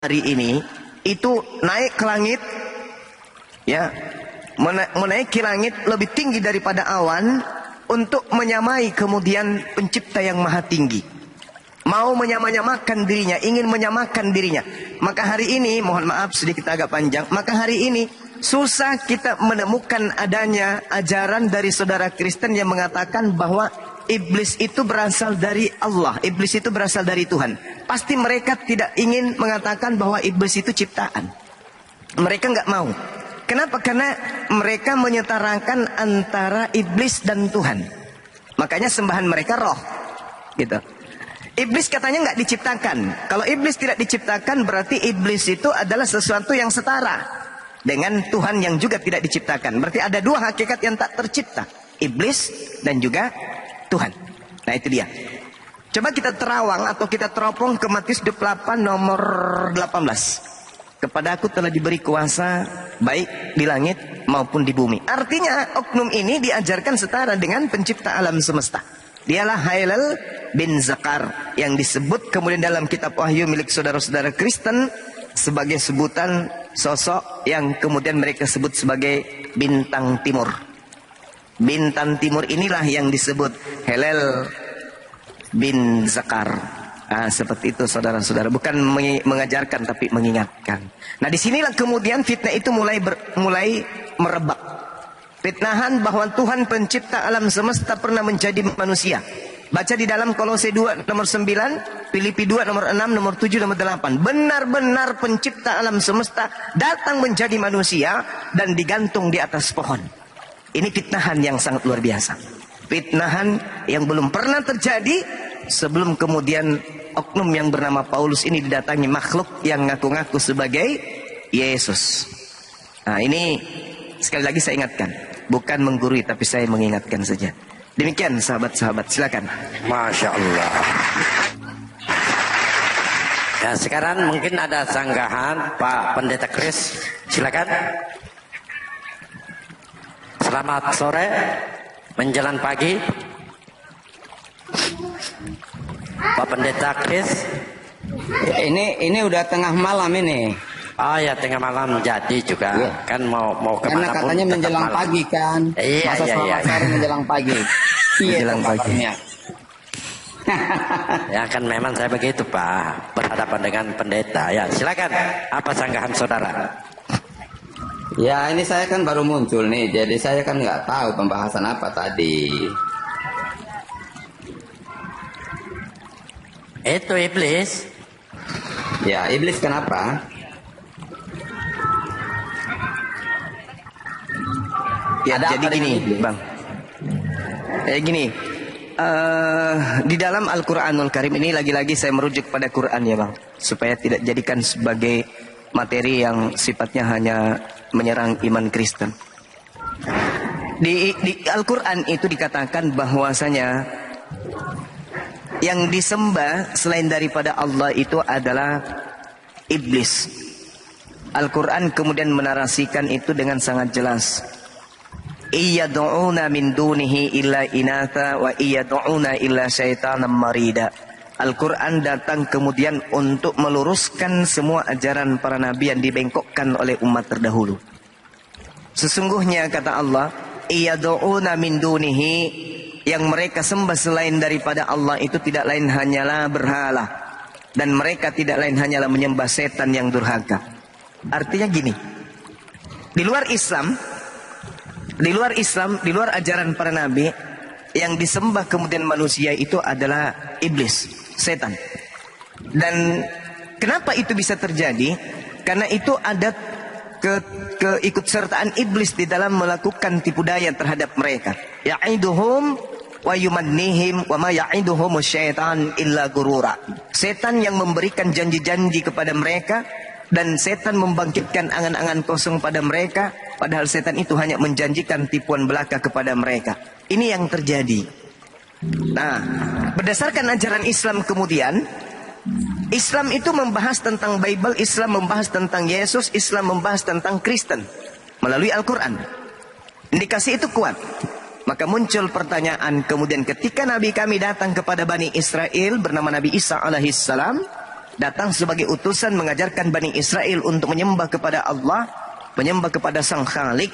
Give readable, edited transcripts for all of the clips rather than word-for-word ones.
hari ini itu naik ke langit, ya, menaiki langit lebih tinggi daripada awan untuk menyamai kemudian pencipta yang maha tinggi. Mau menyamakan dirinya, ingin menyamakan dirinya. Maka hari ini, mohon maaf sedikit agak panjang, maka hari ini susah kita menemukan adanya ajaran dari saudara Kristen yang mengatakan bahwa iblis itu berasal dari Allah, iblis itu berasal dari Tuhan. Pasti mereka tidak ingin mengatakan bahwa iblis itu ciptaan. Mereka nggak mau. Kenapa? Karena mereka menyetarakan antara iblis dan Tuhan. Makanya sembahan mereka roh, gitu. Iblis katanya nggak diciptakan. Kalau iblis tidak diciptakan, berarti iblis itu adalah sesuatu yang setara dengan Tuhan yang juga tidak diciptakan. Berarti ada dua hakikat yang tak tercipta, iblis dan juga Tuhan. Nah itu dia. Coba kita terawang atau kita teropong ke Matius 28 nomor 18. Kepada aku telah diberi kuasa baik di langit maupun di bumi. Artinya oknum ini diajarkan setara dengan pencipta alam semesta. Dialah Hailal bin Zakar yang disebut kemudian dalam kitab Wahyu milik saudara-saudara Kristen sebagai sebutan sosok yang kemudian mereka sebut sebagai bintang timur. Bintang timur inilah yang disebut Hailal bin Zakar. Seperti itu saudara-saudara, bukan mengajarkan tapi mengingatkan. Nah disinilah kemudian fitnah itu mulai merebak. Fitnahan bahwa Tuhan pencipta alam semesta pernah menjadi manusia. Baca di dalam Kolose 2 nomor 9, Filipi 2 nomor 6, nomor 7, nomor 8. Benar-benar pencipta alam semesta datang menjadi manusia dan digantung di atas pohon. Ini fitnahan yang sangat luar biasa. Fitnahan yang belum pernah terjadi sebelum kemudian oknum yang bernama Paulus ini didatangi makhluk yang ngaku-ngaku sebagai Yesus. Nah ini sekali lagi saya ingatkan, bukan menggurui tapi saya mengingatkan saja. Demikian sahabat-sahabat, silakan. Masya Allah. Ya sekarang mungkin ada sanggahan Pak Pendeta Kris, silakan. Selamat sore, menjelang pagi. Pak Pendeta Kris. Ini udah tengah malam ini. Oh ya tengah malam jadi juga ya. Kan mau kemana karena katanya pun menjelang malam. Pagi kan. Iya, masa iya. sore menjelang pagi. Menjelang pagi. Ya kan memang saya begitu Pak, berhadapan dengan pendeta. Ya silakan, apa sanggahan saudara? Ya ini saya kan baru muncul nih, jadi saya kan nggak tahu pembahasan apa tadi. Itu iblis. Ya iblis kenapa? Ya, jadi gini, Bang. Gini. Di dalam Al-Qur'anul Karim ini lagi-lagi saya merujuk pada Quran ya, Bang, supaya tidak jadikan sebagai materi yang sifatnya hanya menyerang iman Kristen. Di Al-Qur'an itu dikatakan bahwasanya yang disembah selain daripada Allah itu adalah iblis. Al-Qur'an kemudian menarasikan itu dengan sangat jelas. Iyad'una min dunihi illa inatha wa iyad'una illa syaitanan marida. Al-Quran datang kemudian untuk meluruskan semua ajaran para nabi yang dibengkokkan oleh umat terdahulu. Sesungguhnya kata Allah, iyad'una min dunihi, yang mereka sembah selain daripada Allah itu tidak lain hanyalah berhala, dan mereka tidak lain hanyalah menyembah setan yang durhaka. Artinya gini, di luar Islam, di luar ajaran para nabi, yang disembah kemudian manusia itu adalah iblis, setan. Dan kenapa itu bisa terjadi? Karena itu ada keikutsertaan iblis di dalam melakukan tipu daya terhadap mereka. Ya'iduhum wa yumannihim wa ma ya'iduhum syaitan illa gurura. Setan yang memberikan janji-janji kepada mereka, dan setan membangkitkan angan-angan kosong pada mereka, padahal setan itu hanya menjanjikan tipuan belaka kepada mereka. Ini yang terjadi. Nah, berdasarkan ajaran Islam kemudian, Islam itu membahas tentang Bible, Islam membahas tentang Yesus, Islam membahas tentang Kristen melalui Al-Quran. Indikasi itu kuat. Maka muncul pertanyaan kemudian ketika Nabi kami datang kepada Bani Israel bernama Nabi Isa alaihissalam, datang sebagai utusan mengajarkan Bani Israel untuk menyembah kepada Allah, menyembah kepada Sang Khalik.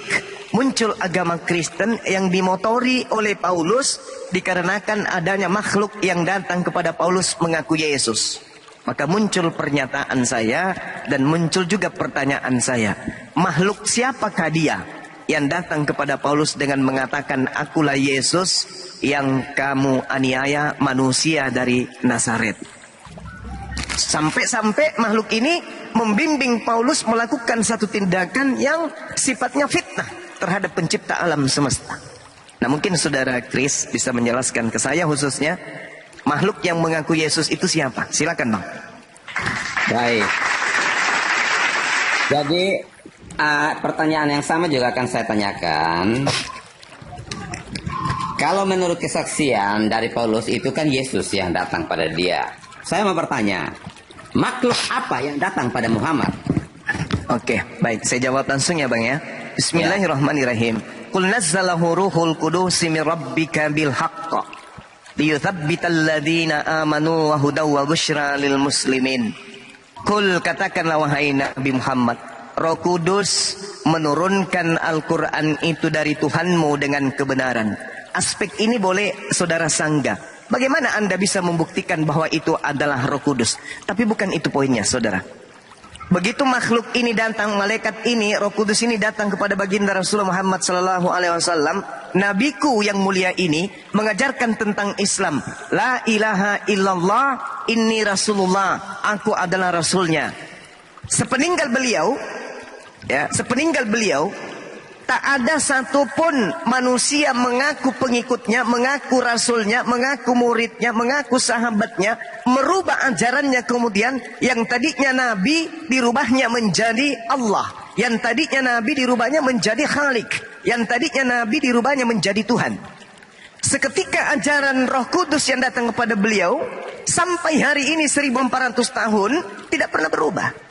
Muncul agama Kristen yang dimotori oleh Paulus dikarenakan adanya makhluk yang datang kepada Paulus mengaku Yesus. Maka muncul pernyataan saya dan muncul juga pertanyaan saya. Makhluk siapakah dia yang datang kepada Paulus dengan mengatakan, akulah Yesus yang kamu aniaya, manusia dari Nazaret. Sampai-sampai makhluk ini membimbing Paulus melakukan satu tindakan yang sifatnya fitnah terhadap pencipta alam semesta. Nah, mungkin saudara Chris bisa menjelaskan ke saya khususnya, makhluk yang mengaku Yesus itu siapa? Silakan Bang. Baik. Jadi pertanyaan yang sama juga akan saya tanyakan. Kalau menurut kesaksian dari Paulus itu kan Yesus yang datang pada dia. Saya mau bertanya, makhluk apa yang datang pada Muhammad? Oke, baik, saya jawab langsung ya Bang ya. Bismillahirrahmanirrahim. Qul nazzalahu ruhul qudus min rabbika bil haqq liyuthabbital ladzina amanu wa hudaw wa busyra lil muslimin. Qul, katakanlah wahai Nabi Muhammad, Roh Kudus menurunkan Al-Quran itu dari Tuhanmu dengan kebenaran. Aspek ini boleh saudara sanggah. Bagaimana Anda bisa membuktikan bahwa itu adalah Roh Kudus? Tapi bukan itu poinnya saudara. Begitu makhluk ini datang, malaikat ini, Roh Kudus ini datang kepada baginda Rasulullah Muhammad SAW, nabiku yang mulia ini mengajarkan tentang Islam. La ilaha illallah inni Rasulullah, aku adalah Rasulnya. Sepeninggal beliau, tak ada satupun manusia mengaku pengikutnya, mengaku rasulnya, mengaku muridnya, mengaku sahabatnya, merubah ajarannya kemudian yang tadinya Nabi dirubahnya menjadi Allah, yang tadinya Nabi dirubahnya menjadi Khalik, yang tadinya Nabi dirubahnya menjadi Tuhan. Seketika ajaran Roh Kudus yang datang kepada beliau sampai hari ini 1400 tahun tidak pernah berubah.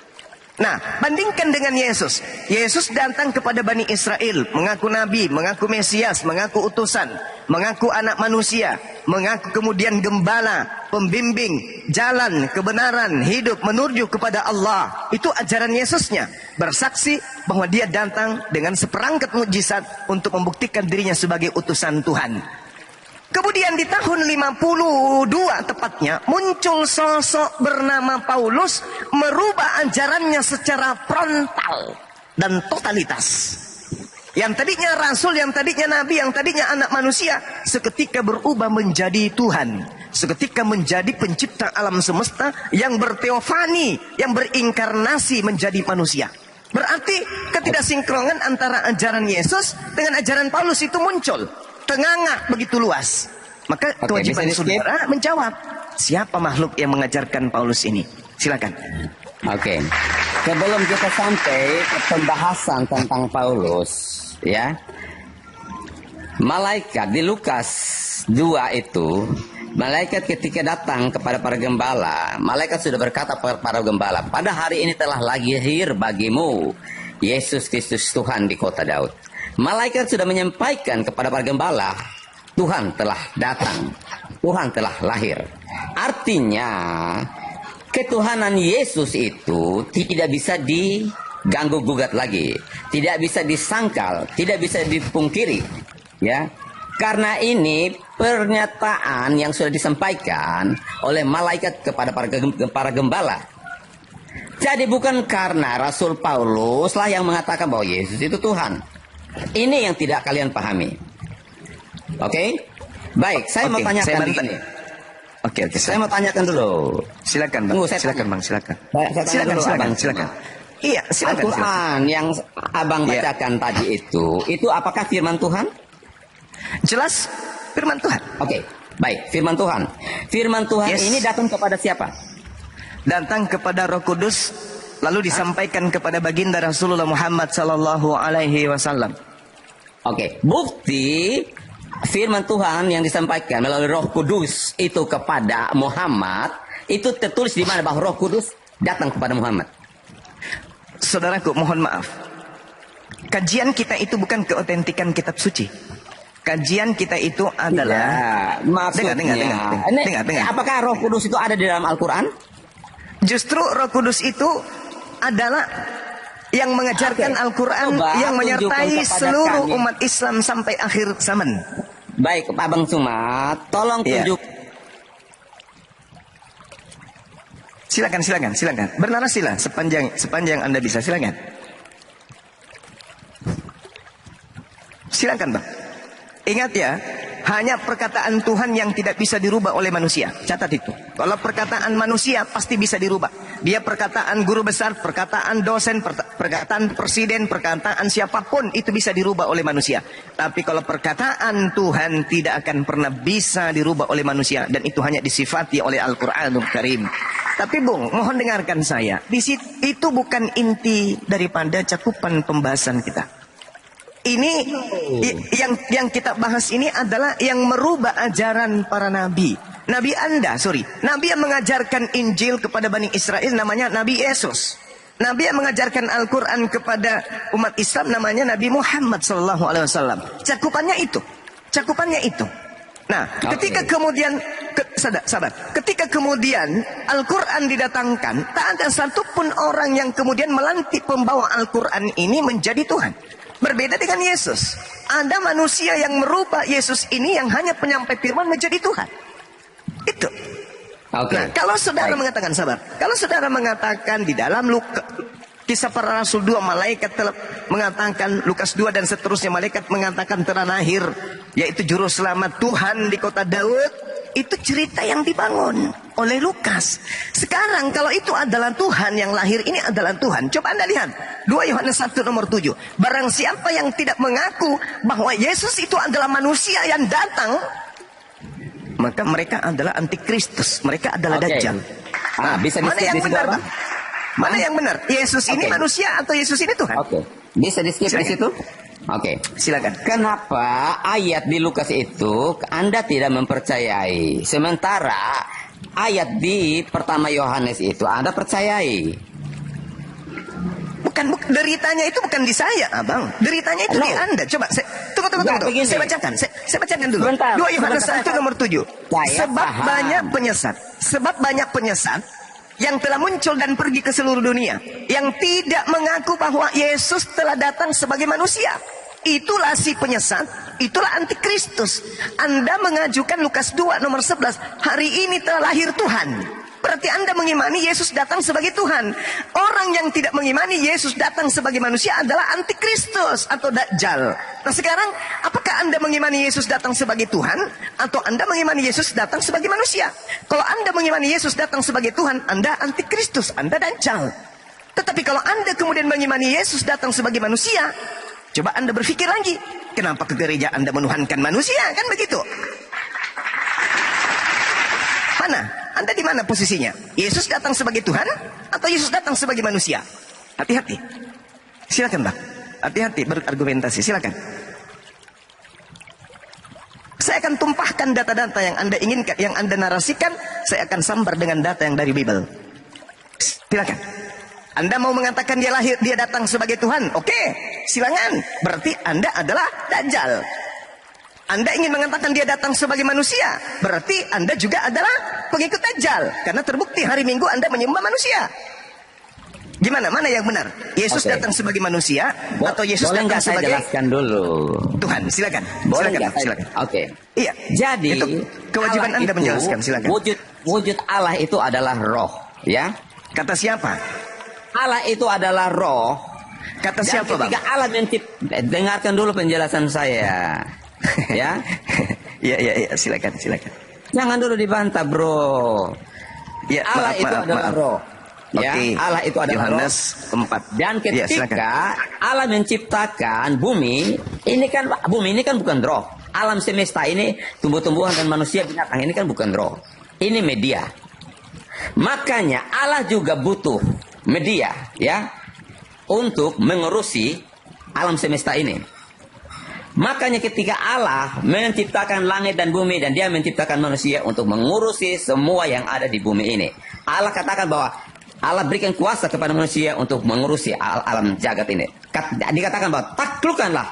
Nah, bandingkan dengan Yesus. Yesus datang kepada Bani Israel, mengaku Nabi, mengaku Mesias, mengaku utusan, mengaku anak manusia, mengaku kemudian gembala, pembimbing, jalan, kebenaran, hidup, menuju kepada Allah. Itu ajaran Yesusnya. Bersaksi bahwa dia datang dengan seperangkat mukjizat untuk membuktikan dirinya sebagai utusan Tuhan. Kemudian di tahun 52 tepatnya muncul sosok bernama Paulus merubah ajarannya secara frontal dan totalitas. Yang tadinya rasul, yang tadinya nabi, yang tadinya anak manusia, seketika berubah menjadi Tuhan. Seketika menjadi pencipta alam semesta yang berteofani, yang berinkarnasi menjadi manusia. Berarti ketidaksinkronan antara ajaran Yesus dengan ajaran Paulus itu muncul. Tenganga begitu luas. Maka kewajiban saudara menjawab, siapa makhluk yang mengajarkan Paulus ini? Silakan. Oke. Sebelum kita sampai ke pembahasan tentang Paulus, ya. Malaikat di Lukas 2 itu, malaikat ketika datang kepada para gembala, malaikat sudah berkata kepada para gembala, pada hari ini telah lahir bagimu Yesus Kristus Tuhan di kota Daud. Malaikat sudah menyampaikan kepada para gembala, Tuhan telah datang, Tuhan telah lahir. Artinya, ketuhanan Yesus itu tidak bisa diganggu gugat lagi, tidak bisa disangkal, tidak bisa dipungkiri, ya. Karena ini pernyataan yang sudah disampaikan oleh malaikat kepada para gembala. Jadi bukan karena Rasul Paulus lah yang mengatakan bahwa Yesus itu Tuhan. Ini yang tidak kalian pahami. Oke? Baik, saya mau tanyakan begini. Oke, saya mau tanyakan dulu. Silakan, Bang. Silakan, Bang, silakan. Silakan. Iya, silakan. Al-Quran yang Abang bacakan tadi itu apakah firman Tuhan? Jelas firman Tuhan. Oke, baik, firman Tuhan. Firman Tuhan ini datang kepada siapa? Datang kepada Roh Kudus, lalu disampaikan kepada baginda Rasulullah Muhammad sallallahu alaihi wasallam. Oke, bukti firman Tuhan yang disampaikan melalui Roh Kudus itu kepada Muhammad itu tertulis di mana bahwa Roh Kudus datang kepada Muhammad. Saudaraku, mohon maaf. Kajian kita itu bukan keotentikan kitab suci. Kajian kita itu adalah maksudnya. Dengar. Apakah Roh Kudus itu ada di dalam Al-Quran? Justru Roh Kudus itu adalah yang mengajarkan Oke. Al-Quran, Coba yang menyertai tunjukkan kepada seluruh kami. umat Islam sampai akhir zaman. Baik, Abang Sumat, tolong Iya. tunjuk. Silakan. Bernarasi lah sepanjang Anda bisa, silakan. Silakan, Bang. Ingat ya, hanya perkataan Tuhan yang tidak bisa dirubah oleh manusia. Catat itu. Kalau perkataan manusia pasti bisa dirubah. Dia perkataan guru besar, perkataan dosen, perkataan presiden, perkataan siapapun itu bisa dirubah oleh manusia. Tapi kalau perkataan Tuhan tidak akan pernah bisa dirubah oleh manusia, dan itu hanya disifati oleh Al-Qur'anul Karim. Tapi Bung, mohon dengarkan saya. Itu bukan inti daripada cakupan pembahasan kita. Ini yang kita bahas ini adalah yang merubah ajaran para nabi. Nabi yang mengajarkan Injil kepada Bani Israel namanya Nabi Yesus. Nabi yang mengajarkan Al-Quran kepada umat Islam namanya Nabi Muhammad SAW. Cakupannya itu. Nah, ketika kemudian sahabat, ketika kemudian Al-Quran didatangkan, tak ada satupun orang yang kemudian melantik pembawa Al-Quran ini menjadi Tuhan. Berbeda dengan Yesus. Ada manusia yang merubah Yesus ini yang hanya penyampai firman menjadi Tuhan. Itu. Nah, kalau saudara mengatakan, sabar, kalau saudara mengatakan di dalam Kisah Para Rasul 2, malaikat telah mengatakan, Lukas 2 dan seterusnya, malaikat mengatakan telah lahir, yaitu juru selamat Tuhan di kota Daud. Itu cerita yang dibangun oleh Lukas. Sekarang kalau itu adalah Tuhan, yang lahir ini adalah Tuhan, coba Anda lihat 2 Yohanes 1 nomor 7. Barang siapa yang tidak mengaku bahwa Yesus itu adalah manusia yang datang, maka mereka adalah antikristus, mereka adalah Dajjal. Bisa mana yang benar, Bang? Mana yang benar? Yesus ini manusia atau Yesus ini Tuhan? Bisa di-skip di situ? Silakan. Kenapa ayat di Lukas itu Anda tidak mempercayai, sementara ayat di pertama Yohanes itu Anda percayai? Bukan, deritanya itu bukan di saya, Abang. Deritanya itu di Anda. Coba, tunggu. Saya bacakan dulu. 2 Yohanes 1 nomor 7. Sebab banyak penyesat yang telah muncul dan pergi ke seluruh dunia, yang tidak mengaku bahwa Yesus telah datang sebagai manusia. Itulah si penyesat, itulah antikristus. Anda mengajukan Lukas 2 nomor 11, hari ini telah lahir Tuhan. Berarti Anda mengimani Yesus datang sebagai Tuhan. Orang yang tidak mengimani Yesus datang sebagai manusia adalah antikristus atau Dajjal. Nah sekarang, apakah Anda mengimani Yesus datang sebagai Tuhan, atau Anda mengimani Yesus datang sebagai manusia? Kalau Anda mengimani Yesus datang sebagai Tuhan, Anda antikristus, Anda Dajjal. Tetapi kalau Anda kemudian mengimani Yesus datang sebagai manusia, coba Anda berpikir lagi, kenapa ke gereja Anda menuhankan manusia? Kan begitu. Mana? Anda di mana posisinya? Yesus datang sebagai Tuhan atau Yesus datang sebagai manusia? Hati-hati. Silakan, Bang. Hati-hati berargumentasi. Silakan. Saya akan tumpahkan data-data yang Anda inginkan, yang Anda narasikan, saya akan sambar dengan data yang dari Bible. Silakan. Anda mau mengatakan dia datang sebagai Tuhan? Oke, silakan. Berarti Anda adalah Dajjal. Anda ingin mengatakan dia datang sebagai manusia, berarti Anda juga adalah pengikut Dajjal, karena terbukti hari Minggu Anda menyembah manusia. Gimana? Mana yang benar? Yesus datang sebagai manusia atau Yesus datang sebagai jelaskan dulu. Tuhan? Silakan. Silakan. Iya. Jadi itu kewajiban Allah Anda itu, menjelaskan. Silakan. Wujud Allah itu adalah roh, ya. Kata siapa? Allah itu adalah roh. Kata siapa, Bang? Ketika Allah dengarkan dulu penjelasan saya. Ya. Iya, silakan. Jangan dulu dibantah, bro. Ya, Allah itu adalah roh. Ya, Allah itu adalah Yohanes 4. Dan ketika Allah menciptakan bumi ini kan bukan roh. Alam semesta ini, tumbuh-tumbuhan dan manusia, binatang ini kan bukan roh. Ini media. Makanya Allah juga butuh media, ya, untuk mengurusi alam semesta ini. Makanya ketika Allah menciptakan langit dan bumi, dan dia menciptakan manusia untuk mengurusi semua yang ada di bumi ini. Allah katakan bahwa Allah berikan kuasa kepada manusia untuk mengurusi alam jagat ini. Dikatakan bahwa taklukkanlah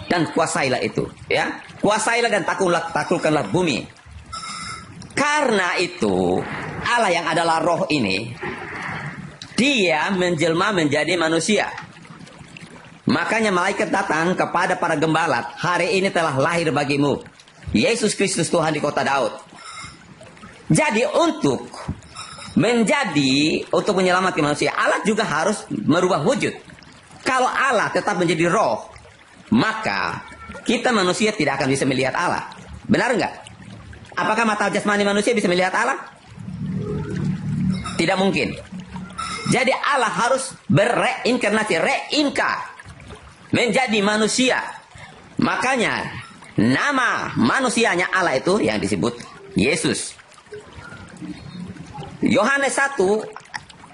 dan kuasailah itu, ya. Kuasailah dan taklukkanlah bumi. Karena itu Allah yang adalah roh ini dia menjelma menjadi manusia. Makanya malaikat datang kepada para gembala, hari ini telah lahir bagimu Yesus Kristus Tuhan di kota Daud. Jadi untuk menyelamatkan manusia, Allah juga harus merubah wujud. Kalau Allah tetap menjadi roh, maka kita manusia tidak akan bisa melihat Allah. Benar enggak? Apakah mata jasmani manusia bisa melihat Allah? Tidak mungkin. Jadi Allah harus berreinkarnasi, menjadi manusia. Makanya nama manusianya Allah itu yang disebut Yesus. Yohanes 1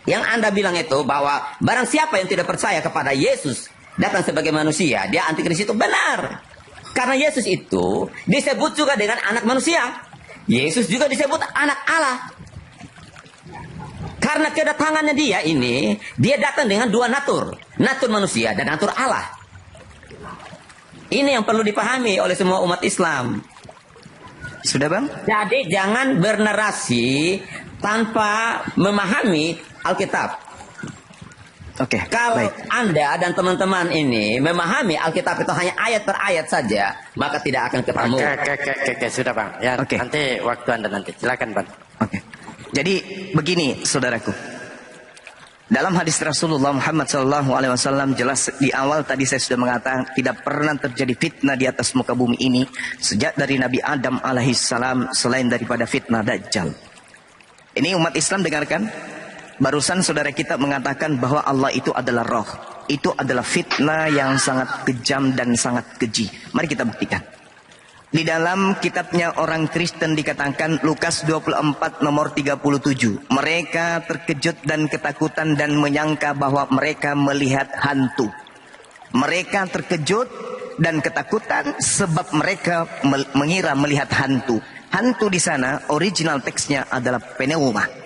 yang Anda bilang itu bahwa barang siapa yang tidak percaya kepada Yesus datang sebagai manusia, dia antikristus, itu benar. Karena Yesus itu disebut juga dengan anak manusia. Yesus juga disebut anak Allah. Karena kedatangannya dia ini, dia datang dengan dua natur. Natur manusia dan natur Allah. Ini yang perlu dipahami oleh semua umat Islam. Sudah bang? Jadi jangan bernarasi tanpa memahami Alkitab. Oke, Kalau baik. Anda dan teman-teman ini memahami Alkitab itu hanya ayat per ayat saja, maka tidak akan ketemu. Oke, sudah bang. Ya, Oke. nanti waktu Anda nanti. Silakan bang. Oke. Jadi begini saudaraku. Dalam hadis Rasulullah Muhammad SAW jelas di awal tadi saya sudah mengatakan tidak pernah terjadi fitnah di atas muka bumi ini sejak dari Nabi Adam alaihissalam selain daripada fitnah Dajjal. Ini umat Islam dengarkan. Barusan saudara kita mengatakan bahwa Allah itu adalah roh. Itu adalah fitnah yang sangat kejam dan sangat keji. Mari kita buktikan. Di dalam kitabnya orang Kristen dikatakan Lukas 24 nomor 37. Mereka terkejut dan ketakutan dan menyangka bahwa mereka melihat hantu. Mereka terkejut dan ketakutan sebab mereka mengira melihat hantu. Hantu di sana original teksnya adalah pneuma.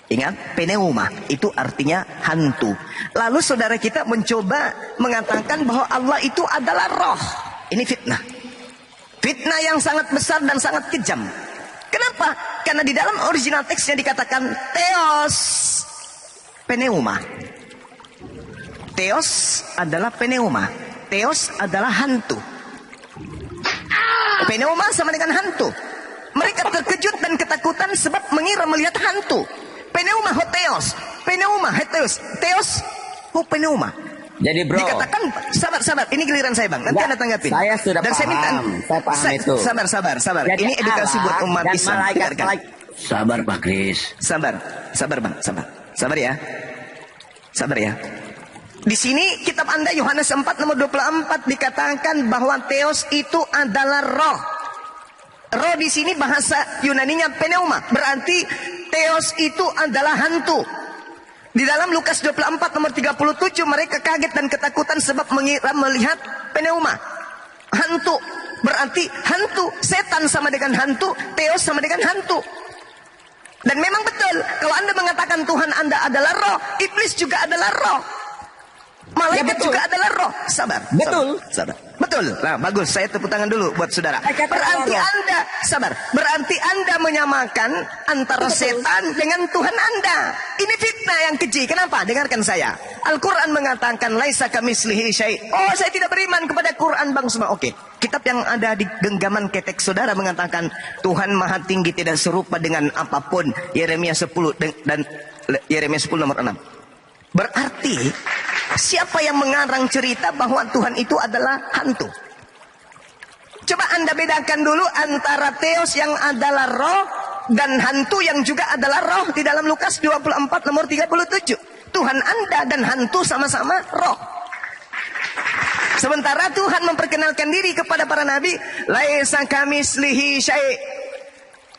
Ingat, pneuma itu artinya hantu. Lalu saudara kita mencoba mengatakan bahwa Allah itu adalah roh. Ini fitnah. Fitnah yang sangat besar dan sangat kejam. Kenapa? Karena di dalam original teksnya dikatakan theos pneuma. Theos adalah pneuma. Theos adalah hantu. Pneuma sama dengan hantu. Mereka terkejut dan ketakutan sebab mengira melihat hantu. Pneuma hoteos. Pneuma heteos. Theos pneuma. Jadi bro, dikatakan sabar. Ini giliran saya bang. Nanti Anda tanggapin. Saya sudah dan paham. Saya minta itu. Sabar. Jadi ini edukasi buat umat Islam. Dengarkan. Sabar Pak Kris. Sabar bang. Sabar ya. Di sini kitab Anda Yohanes 4 nomor 24 dikatakan bahwa theos itu adalah roh. Roh di sini bahasa Yunaninya pneuma. Berarti theos itu adalah hantu. Di dalam Lukas 24 nomor 37 mereka kaget dan ketakutan sebab mengira melihat pneuma. Hantu. Berarti hantu. Setan sama dengan hantu. Theos sama dengan hantu. Dan memang betul. Kalau Anda mengatakan Tuhan Anda adalah roh. Iblis juga adalah roh. Malaikat juga adalah roh. Sabar. Betul. Nah, bagus. Saya tepuk tangan dulu buat saudara. Berarti Anda menyamakan antara setan dengan Tuhan Anda. Ini fitnah yang keji. Kenapa? Dengarkan saya. Al-Quran mengatakan laisa kamitslihi syai'. Oh, saya tidak beriman kepada Quran bang semua. Oke. Kitab yang ada di genggaman ketek saudara mengatakan Tuhan Maha Tinggi tidak serupa dengan apapun. Yeremia 10 dan Yeremia 10 nomor 6. Berarti siapa yang mengarang cerita bahwa Tuhan itu adalah hantu? Coba Anda bedakan dulu antara theos yang adalah roh dan hantu yang juga adalah roh di dalam Lukas 24 nomor 37. Tuhan Anda dan hantu sama-sama roh. Sementara Tuhan memperkenalkan diri kepada para nabi, laisa kamitslihi syai'.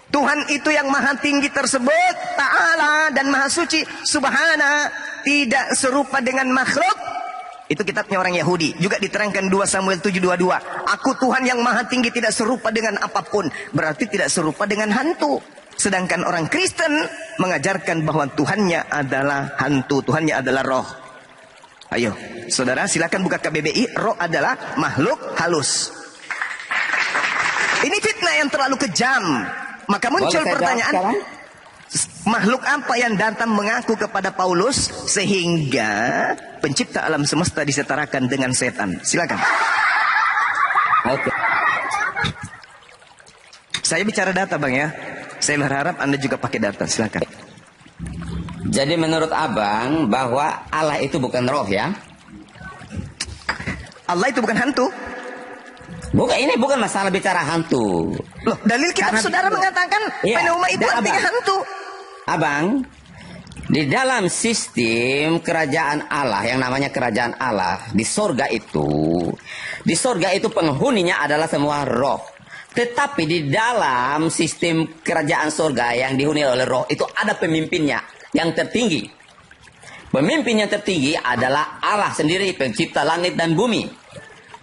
Tuhan itu yang maha tinggi tersebut, ta'ala dan maha suci, subhana, tidak serupa dengan makhluk. Itu kitabnya orang Yahudi. Juga diterangkan 2 Samuel 7:22. Aku Tuhan yang maha tinggi tidak serupa dengan apapun. Berarti tidak serupa dengan hantu. Sedangkan orang Kristen mengajarkan bahwa Tuhannya adalah hantu. Tuhannya adalah roh. Ayo, saudara silakan buka KBBI. Roh adalah makhluk halus. Ini fitnah yang terlalu kejam. Maka muncul pertanyaan. Makhluk apa yang datang mengaku kepada Paulus sehingga pencipta alam semesta disetarakan dengan setan? Silakan. Oke. Saya bicara data Bang ya. Saya berharap Anda juga pakai data. Silakan. Jadi menurut abang bahwa Allah itu bukan roh ya? Allah itu bukan hantu. Bukan, ini bukan masalah bicara hantu. Loh, dalil kitab Karena saudara mengatakan Iya, pneuma itu artinya Abang. hantu. Abang, di dalam sistem kerajaan Allah yang namanya kerajaan Allah di sorga itu penghuninya adalah semua roh. Tetapi di dalam sistem kerajaan sorga yang dihuni oleh roh itu ada pemimpinnya yang tertinggi. Pemimpin yang tertinggi adalah Allah sendiri, pencipta langit dan bumi.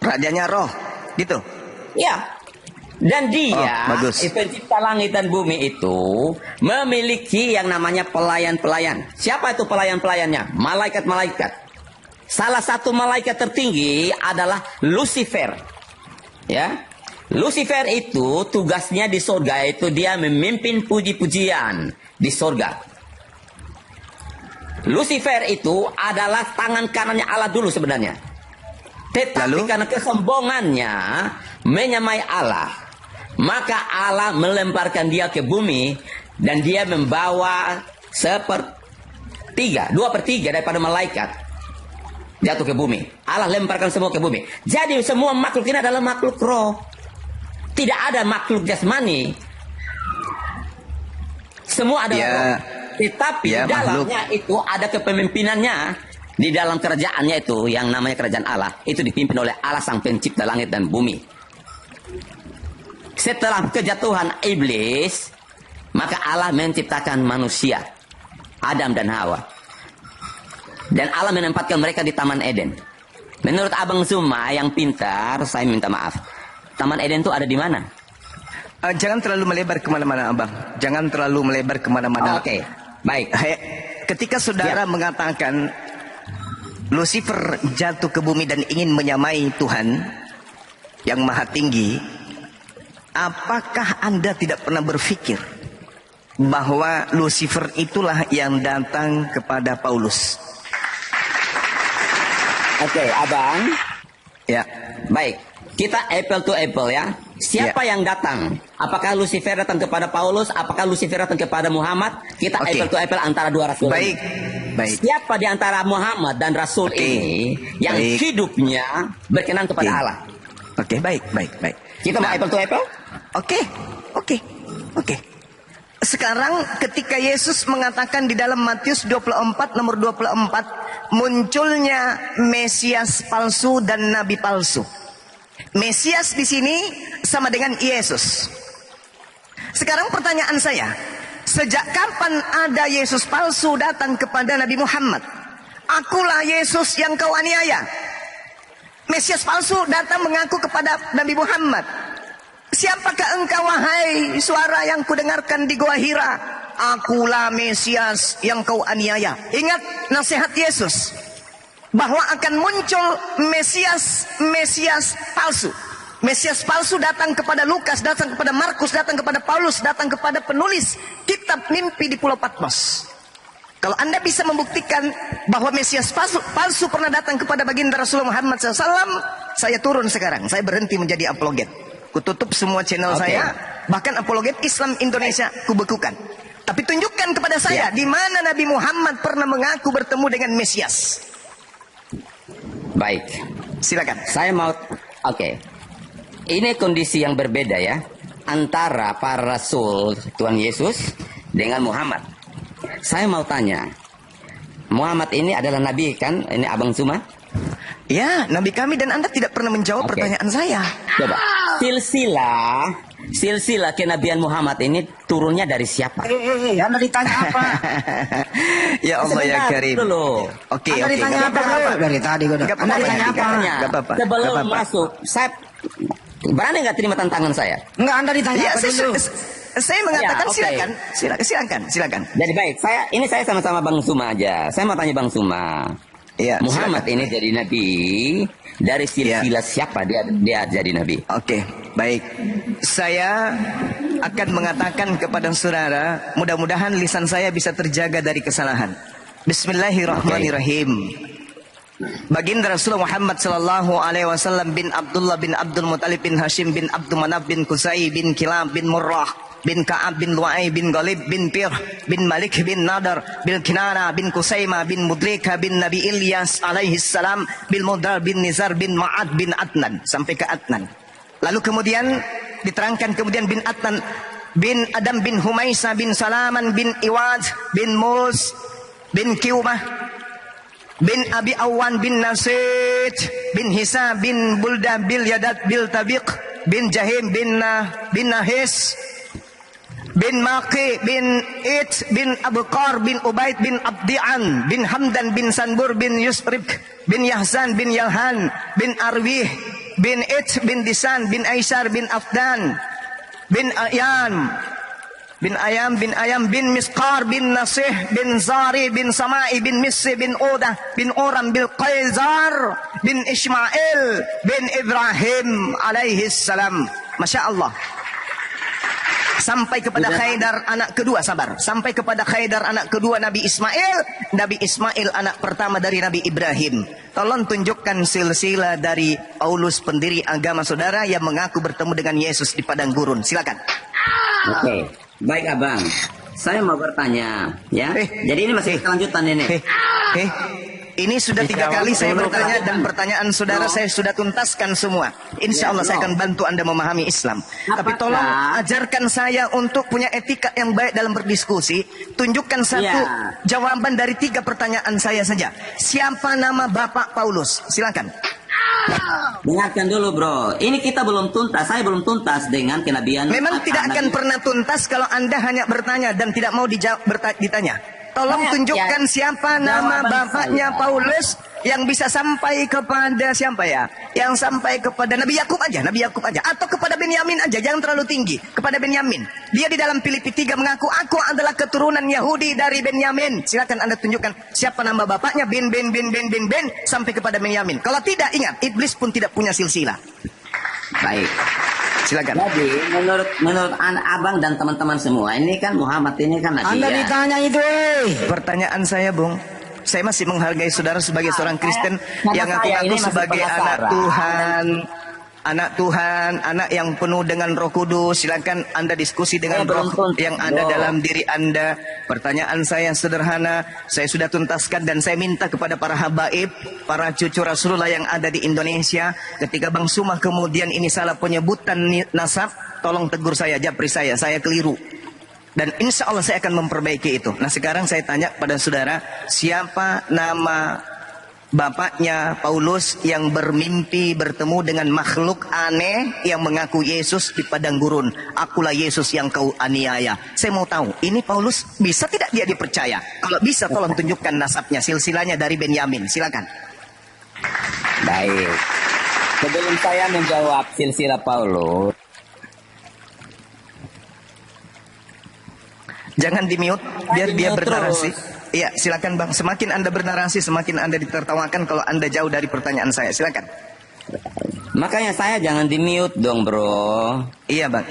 Rajanya roh, gitu. Ya. Dan dia, bagus. pencipta langit dan bumi itu memiliki yang namanya pelayan-pelayan. Siapa itu pelayan-pelayannya? Malaikat-malaikat. Salah satu malaikat tertinggi adalah Lucifer. Ya. Lucifer itu tugasnya di sorga itu dia memimpin puji-pujian di sorga. Lucifer itu adalah tangan kanannya Allah dulu sebenarnya. Tetapi karena kesombongannya menyamai Allah, maka Allah melemparkan dia ke bumi dan dia membawa 2/3 daripada malaikat jatuh ke bumi. Allah lemparkan semua ke bumi. Jadi semua makhluk ini adalah makhluk roh. Tidak ada makhluk jasmani. Semua adalah roh. Tetapi di dalamnya itu ada kepemimpinannya. Di dalam kerajaannya itu yang namanya kerajaan Allah itu dipimpin oleh Allah sang pencipta langit dan bumi. Setelah kejatuhan iblis, maka Allah menciptakan manusia, Adam dan Hawa. Dan Allah menempatkan mereka di Taman Eden. Menurut Abang Zuma yang pintar, saya minta maaf. Taman Eden itu ada di mana? Jangan terlalu melebar kemana-mana Abang. Jangan terlalu melebar kemana-mana. Oke, baik. Ketika saudara mengatakan Lucifer jatuh ke bumi dan ingin menyamai Tuhan yang maha tinggi, apakah Anda tidak pernah berpikir bahwa Lucifer itulah yang datang kepada Paulus? Oke, Abang. Ya. Baik, kita apple to apple ya. Siapa yang datang? Apakah Lucifer datang kepada Paulus? Apakah Lucifer datang kepada Muhammad? Kita apple to apple antara dua rasul. Baik. Baik. Siapa di antara Muhammad dan Rasul ini yang hidupnya berkenan kepada Allah? Oke, baik. Kita mau apple to apple? Oke. Sekarang ketika Yesus mengatakan di dalam Matius 24 nomor 24 munculnya Mesias palsu dan nabi palsu. Mesias di sini sama dengan Yesus. Sekarang pertanyaan saya, sejak kapan ada Yesus palsu datang kepada Nabi Muhammad? Akulah Yesus yang kau aniaya. Mesias palsu datang mengaku kepada Nabi Muhammad. Siapakah engkau wahai suara yang kudengarkan di Gua Hira? Akulah Mesias yang kau aniaya. Ingat nasihat Yesus bahwa akan muncul Mesias palsu. Mesias palsu datang kepada Lukas, datang kepada Markus, datang kepada Paulus, datang kepada penulis kitab mimpi di Pulau Patmos. Kalau Anda bisa membuktikan bahwa Mesias palsu pernah datang kepada baginda Rasulullah Muhammad SAW, saya turun sekarang. Saya berhenti menjadi apologet. Kututup semua channel saya, bahkan apologet Islam Indonesia kubekukan. Tapi tunjukkan kepada saya di mana Nabi Muhammad pernah mengaku bertemu dengan Mesias. Baik, silakan. Saya mau, ini kondisi yang berbeda ya antara para rasul Tuhan Yesus dengan Muhammad. Saya mau tanya, Muhammad ini adalah nabi kan? Ini Abang Zuma? Ya, nabi kami dan Anda tidak pernah menjawab pertanyaan saya. Coba, silsilah kenabian Muhammad ini turunnya dari siapa? Anda ditanya apa? Ya Allah ya Karim. Anda ditanya apa? Dari tadi gue udah. Anda ditanya apa? Sebelum masuk, saya berani nggak terima tantangan saya? Enggak, Anda ditanya apa dulu? Saya mengatakan silakan. Jadi baik, saya sama-sama Bang Suma aja. Saya mau tanya Bang Suma. Ya, Muhammad ini jadi nabi dari silsilah siapa dia jadi nabi? Oke, baik. Saya akan mengatakan kepada saudara, mudah-mudahan lisan saya bisa terjaga dari kesalahan. Bismillahirrahmanirrahim. Baginda Rasulullah Muhammad sallallahu alaihi wasallam bin Abdullah bin Abdul Muttalib bin Hashim bin Abdul Manaf bin Qusay bin Kilab bin Murrah bin Ka'ab bin Lu'ay bin Ghalib bin Pir bin Malik bin Nadar bin Kinana bin Kusaima bin Mudrika bin Nabi Ilyas alaihi salam bin Mudar bin Nizar bin Ma'ad bin Adnan sampai ke Adnan. Lalu kemudian diterangkan kemudian bin Adnan bin Adam bin Humaisa bin Salaman bin Iwad bin Mus bin Kiumah bin Abi Awan bin Nasid bin Hisa bin Bulda bil Yadad bil Tabiq bin Jahim bin Nahis bin Maqi bin It bin Abqar bin Ubaid bin Abdi'an bin Hamdan bin Sanbur bin Yusrib bin Yahzan bin Yalhan bin Arwih bin It bin Disan bin Aisyar bin Afdan bin Ayam bin Misqar bin Nasih bin Zari bin Sama'i bin Missi bin Udah bin Oram bin Qaizar bin Ismail bin Ibrahim alaihi salam. Masya Allah. Sampai kepada Khaidar anak kedua, sabar. Sampai kepada Khaidar anak kedua Nabi Ismail. Nabi Ismail anak pertama dari Nabi Ibrahim. Tolong tunjukkan silsilah dari Paulus pendiri agama saudara yang mengaku bertemu dengan Yesus di padang gurun. Silakan. Oke, baik abang. Saya mau bertanya, ya. Jadi ini masih kelanjutan ini. Ini sudah 3 kali saya bertanya dan pertanyaan saudara saya sudah tuntaskan semua. Insya Allah saya akan bantu Anda memahami Islam. Tapi tolong ajarkan saya untuk punya etika yang baik dalam berdiskusi. Tunjukkan satu jawaban dari 3 pertanyaan saya saja. Siapa nama Bapak Paulus? Silakan. Dengarkan dulu bro. Ini kita belum tuntas. Saya belum tuntas dengan kenabian. Memang tidak akan pernah tuntas kalau Anda hanya bertanya dan tidak mau ditanya. Tolong tunjukkan siapa nama bapaknya Paulus yang bisa sampai kepada siapa ya? Yang sampai kepada Nabi Yakub aja, atau kepada Benyamin aja, jangan terlalu tinggi. Kepada Benyamin. Dia di dalam Filipi 3 mengaku aku adalah keturunan Yahudi dari Benyamin. Silakan Anda tunjukkan siapa nama bapaknya bin sampai kepada Benyamin. Kalau tidak ingat, iblis pun tidak punya silsilah. Baik. Silakan. Jadi menurut abang dan teman-teman semua, ini kan Muhammad ini kan Nabi. Anda ditanya itu. Pertanyaan saya, Bung. Saya masih menghargai saudara sebagai seorang Kristen yang aku sebagai anak Tuhan, anak yang penuh dengan Roh Kudus. Silakan Anda diskusi dengan Roh yang ada dalam diri Anda. Pertanyaan saya sederhana, saya sudah tuntaskan dan saya minta kepada para habaib, para cucu Rasulullah yang ada di Indonesia, ketika Bang Sumah kemudian ini salah penyebutan nasab, tolong tegur saya, japri saya keliru. Dan insya Allah saya akan memperbaiki itu. Nah sekarang saya tanya pada saudara, siapa nama bapaknya Paulus yang bermimpi bertemu dengan makhluk aneh yang mengaku Yesus di padang gurun? Akulah Yesus yang kau aniaya. Saya mau tahu, ini Paulus bisa tidak dia dipercaya? Kalau bisa tolong tunjukkan nasabnya, silsilahnya dari Benyamin. Silakan. Baik. Sebelum saya menjawab silsilah Paulus, jangan di-mute biar dia bernarasi. Iya, silakan Bang. Semakin Anda bernarasi, semakin Anda ditertawakan kalau Anda jauh dari pertanyaan saya. Silakan. makanya saya jangan di-mute dong, bro. Iya, Bang.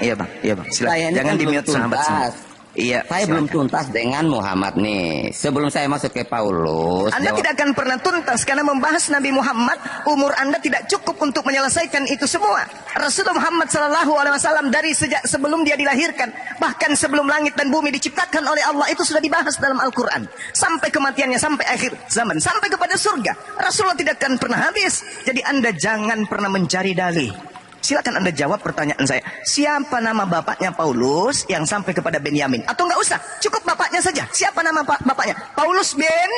Silakan. Jangan di-mute sahabat. Iya, saya belum tuntas dengan Muhammad nih. Sebelum saya masuk ke Paulus, Anda tidak akan pernah tuntas karena membahas Nabi Muhammad. Umur Anda tidak cukup untuk menyelesaikan itu semua. Rasulullah Muhammad SAW dari sejak sebelum dia dilahirkan, bahkan sebelum langit dan bumi diciptakan oleh Allah, itu sudah dibahas dalam Al-Quran. Sampai kematiannya, sampai akhir zaman, sampai kepada surga. Rasulullah tidak akan pernah habis. Jadi Anda jangan pernah mencari dalih. Silakan Anda jawab pertanyaan saya. Siapa nama bapaknya Paulus yang sampai kepada Benyamin? Atau enggak usah, cukup bapaknya saja. Siapa nama bapaknya? Paulus bin?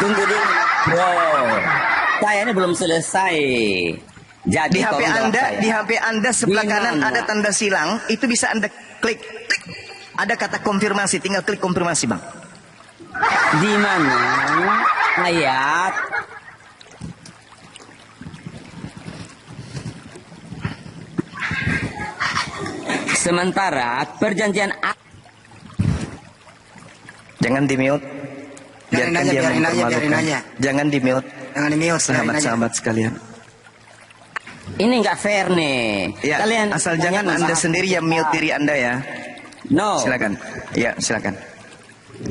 Tunggu dulu, bro. Saya ini belum selesai. Jadi di HP Anda sebelah kanan ada tanda silang. Itu bisa Anda klik. Ada kata konfirmasi, tinggal klik konfirmasi, Bang. Di mana ayat? Sementara perjanjian jangan di-mute. Biarin aja. Jangan di-mute. Jangan di-mute. Sahabat-sahabat sekalian. Ini nggak fair nih. Ya, Kalian asal jangan Anda sendiri yang mute diri Anda ya. No. Silakan. Ya, silakan.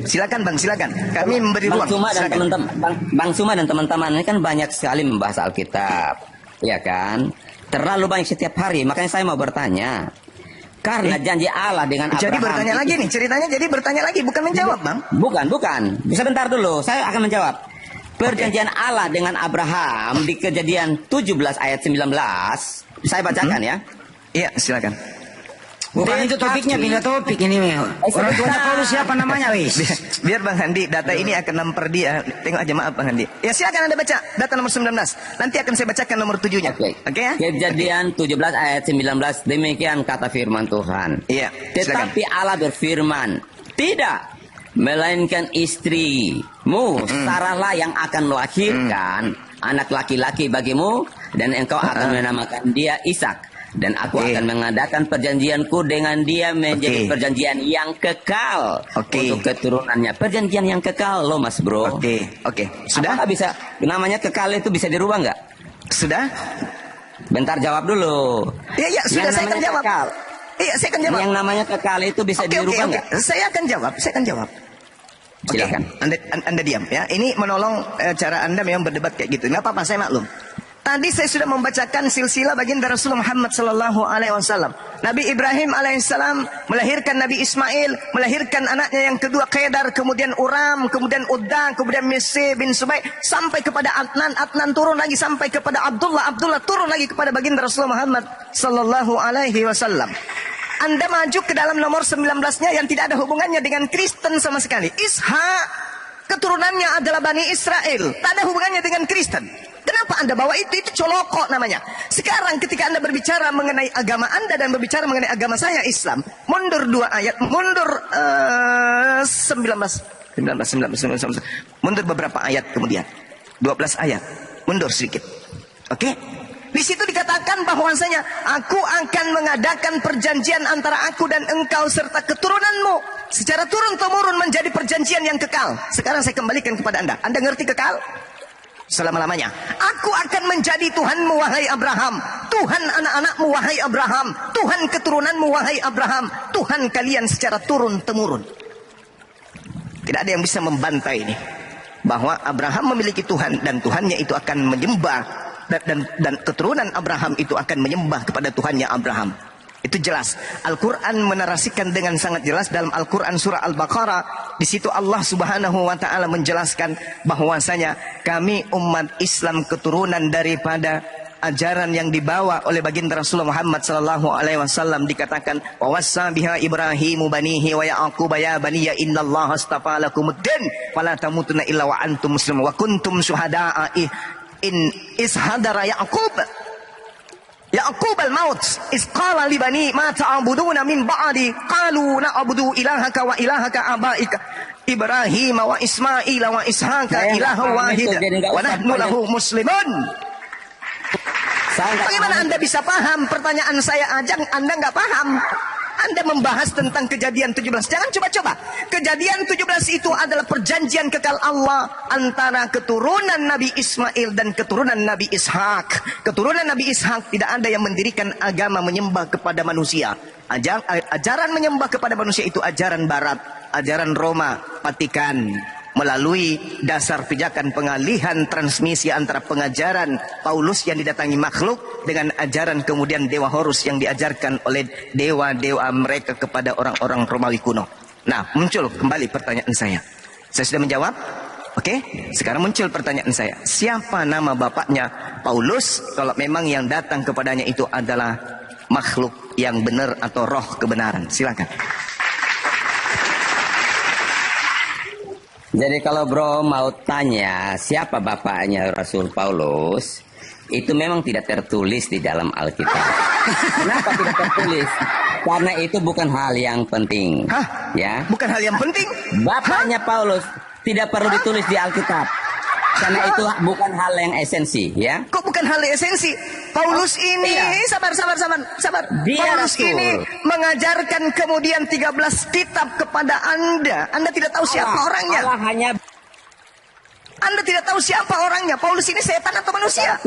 Silakan Bang, silakan. Kami memberi ruang. Suma dan Silakan. teman-teman, Bang Suma dan teman-teman ini kan banyak sekali membahas Alkitab, ya kan? Terlalu banyak setiap hari. Makanya saya mau bertanya. Karena janji Allah dengan Abraham. Jadi bertanya lagi nih, ceritanya jadi bertanya lagi, bukan menjawab Bang. Bukan. Sebentar dulu, saya akan menjawab. Perjanjian Allah dengan Abraham di Kejadian 17 ayat 19. Saya bacakan ya. Iya, silakan. Bukan itu topiknya, pindah topik ini. Orang tuanya Paulus siapa namanya, wis? Biar Bang Handi, data ini akan memper dia. Tengok aja, maaf Bang Handi. Ya silakan Anda baca data nomor 19. Nanti akan saya bacakan nomor 7-nya. Oke ya? Kejadian 17 ayat 19, demikian kata firman Tuhan. Iya, silakan. Tetapi Allah berfirman, tidak, melainkan istrimu Sarahlah yang akan melahirkan anak laki-laki bagimu, dan engkau akan menamakan dia Ishak. Dan aku akan mengadakan perjanjianku dengan dia menjadi perjanjian yang kekal untuk keturunannya. Perjanjian yang kekal loh Mas Bro. Oke. Sudah? Apakah bisa, namanya kekal itu bisa dirubah nggak? Sudah? Bentar jawab dulu. Iya, sudah, saya akan jawab. Kekal. Iya, saya akan jawab. Yang namanya kekal itu bisa dirubah nggak? Saya akan jawab. Silakan. Anda diam ya. Ini menolong cara Anda memang berdebat kayak gitu. Nggak apa-apa, saya maklum. Tadi saya sudah membacakan silsilah baginda Rasulullah Muhammad sallallahu alaihi wasallam. Nabi Ibrahim alaihissalam melahirkan Nabi Ismail, melahirkan anaknya yang kedua Kedar, kemudian Uram, kemudian Udda, kemudian Mesih bin Subai, sampai kepada Adnan, Adnan turun lagi sampai kepada Abdullah, Abdullah turun lagi kepada baginda Rasulullah Muhammad sallallahu alaihi wasallam. Anda maju ke dalam nomor 19-nya yang tidak ada hubungannya dengan Kristen sama sekali. Ishak keturunannya adalah Bani Israel, tak ada hubungannya dengan Kristen. Kenapa Anda bawa itu? Itu colokok namanya. Sekarang ketika Anda berbicara mengenai agama Anda dan berbicara mengenai agama saya Islam, mundur 2 ayat, mundur 19, mundur beberapa ayat kemudian, 12 ayat, mundur sedikit. Oke? Di situ dikatakan bahwasanya aku akan mengadakan perjanjian antara aku dan engkau serta keturunanmu secara turun-temurun menjadi perjanjian yang kekal. Sekarang saya kembalikan kepada Anda. Anda ngerti kekal? Selama-lamanya. Aku akan menjadi Tuhanmu wahai Abraham, Tuhan anak-anakmu wahai Abraham, Tuhan keturunanmu wahai Abraham, Tuhan kalian secara turun-temurun. Tidak ada yang bisa membantai ini, bahwa Abraham memiliki Tuhan dan Tuhannya itu akan menyembah, dan keturunan Abraham itu akan menyembah kepada Tuhannya Abraham. Itu jelas. Al-Quran menarasikan dengan sangat jelas dalam Al-Quran surah Al-Baqarah. Di situ Allah Subhanahu wa Ta'ala menjelaskan bahwasanya kami umat Islam keturunan daripada ajaran yang dibawa oleh baginda Rasulullah Muhammad sallallahu alaihi wasallam. Dikatakan wa wassa biha Ibrahimu banihi wa yaqub ya baniya innallaha astafa lakumuddin fala tamutunna illa wa antum muslimun wa kuntum syuhada'a in ishadara Ya'qub al-maut is qala li bani ma ta'buduna min ba'di qalu na'budu ilahaka wa ilahaka abaika Ibrahim wa Ismail wa Ishaka ilaha wahid wa nahnu lahu muslimun. Bagaimana Anda bisa paham pertanyaan saya aja Anda nggak paham? Anda membahas tentang kejadian 17. Jangan coba-coba. Kejadian 17 itu adalah perjanjian kekal Allah antara keturunan Nabi Ismail dan keturunan Nabi Ishak. Keturunan Nabi Ishak tidak ada yang mendirikan agama menyembah kepada manusia. Ajaran menyembah kepada manusia itu ajaran Barat, ajaran Roma, Vatikan. Melalui dasar pijakan pengalihan transmisi antara pengajaran Paulus yang didatangi makhluk dengan ajaran kemudian Dewa Horus yang diajarkan oleh dewa-dewa mereka kepada orang-orang Romawi kuno. Nah, muncul kembali pertanyaan saya. Saya sudah menjawab. Oke, sekarang muncul pertanyaan saya. Siapa nama bapaknya Paulus kalau memang yang datang kepadanya itu adalah makhluk yang benar atau roh kebenaran? Silakan. Jadi kalau bro mau tanya siapa bapaknya Rasul Paulus, itu memang tidak tertulis di dalam Alkitab. Kenapa tidak tertulis? Karena itu bukan hal yang penting. Hah? Ya. Bukan hal yang penting? Bapaknya Paulus tidak perlu ditulis di Alkitab. Karena itu bukan hal yang esensi, ya. Kok bukan hal yang esensi? Paulus ini, sabar. Dia Paulus Rasul. ini mengajarkan kemudian 13 kitab kepada Anda. Anda tidak tahu siapa orangnya. Anda tidak tahu siapa orangnya. Paulus ini setan atau manusia?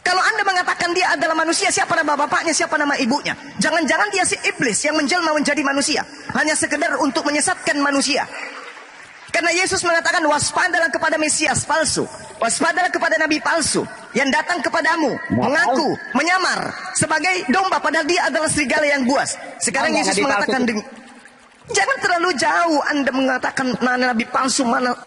Kalau Anda mengatakan dia adalah manusia, siapa nama bapaknya, siapa nama ibunya? Jangan-jangan dia si iblis yang menjelma menjadi manusia, hanya sekedar untuk menyesatkan manusia. Karena Yesus mengatakan, waspadalah kepada Mesias palsu, waspadalah kepada nabi palsu yang datang kepadamu, mengaku, menyamar sebagai domba, padahal dia adalah serigala yang buas. Sekarang Yesus mengatakan, jangan terlalu jauh Anda mengatakan mana nabi palsu, mana